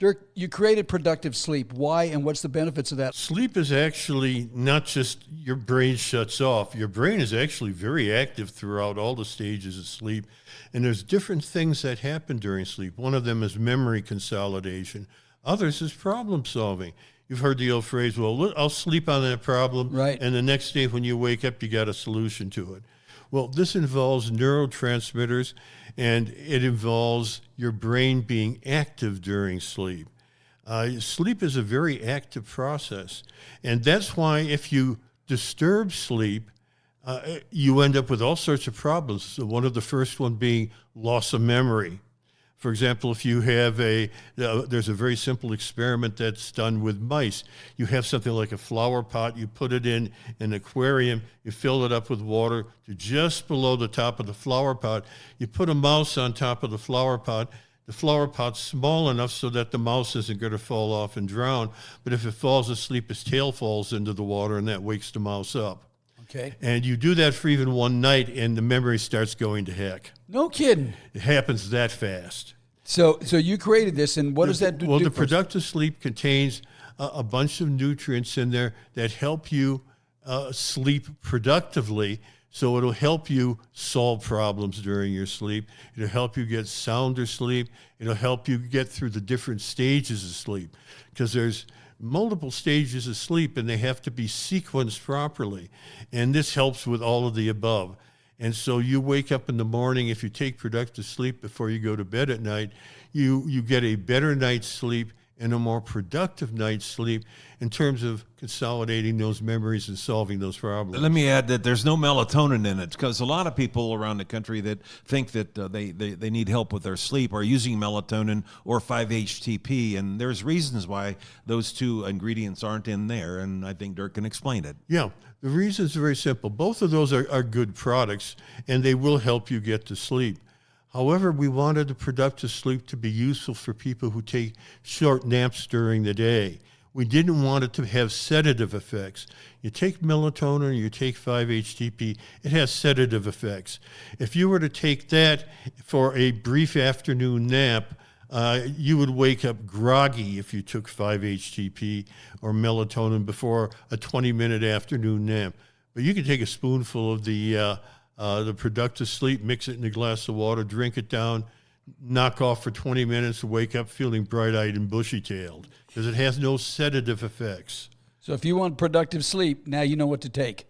Durk, you created productive sleep. Why and what's the benefits of that? Sleep is actually not just your brain shuts off. Your brain is actually very active throughout all the stages of sleep. And there's different things that happen during sleep. One of them is memory consolidation. Others is problem solving. You've heard the old phrase, well, I'll sleep on that problem. Right. And the next day when you wake up, you got a solution to it. Well, this involves neurotransmitters, and it involves your brain being active during sleep. Sleep is a very active process, and that's why if you disturb sleep, you end up with all sorts of problems. So one of the first one being loss of memory. For example, if you have there's a very simple experiment that's done with mice. You have something like a flower pot, you put it in an aquarium, you fill it up with water to just below the top of the flower pot. You put a mouse on top of the flower pot. The flower pot's small enough so that the mouse isn't going to fall off and drown, but if it falls asleep, its tail falls into the water, and that wakes the mouse up. Okay. And you do that for even one night, and the memory starts going to heck. No kidding. It happens that fast. So you created this, and what does that do? Well, the productive sleep contains a bunch of nutrients in there that help you sleep productively. So it'll help you solve problems during your sleep. It'll help you get sounder sleep. It'll help you get through the different stages of sleep, because there's multiple stages of sleep and they have to be sequenced properly. And this helps with all of the above. And so you wake up in the morning, if you take productive sleep before you go to bed at night, you get a better night's sleep and a more productive night's sleep in terms of consolidating those memories and solving those problems. Let me add that there's no melatonin in it, because a lot of people around the country that think that they need help with their sleep are using melatonin or 5-HTP, and there's reasons why those two ingredients aren't in there, and I think Durk can explain it. Yeah, the reason is very simple. Both of those are good products, and they will help you get to sleep. However, we wanted the productive sleep to be useful for people who take short naps during the day. We didn't want it to have sedative effects. You take melatonin or you take 5-HTP, it has sedative effects. If you were to take that for a brief afternoon nap, you would wake up groggy if you took 5-HTP or melatonin before a 20-minute afternoon nap. But you can take a spoonful of the productive sleep, mix it in a glass of water, drink it down, knock off for 20 minutes, wake up feeling bright-eyed and bushy-tailed, because it has no sedative effects. So if you want productive sleep, now you know what to take.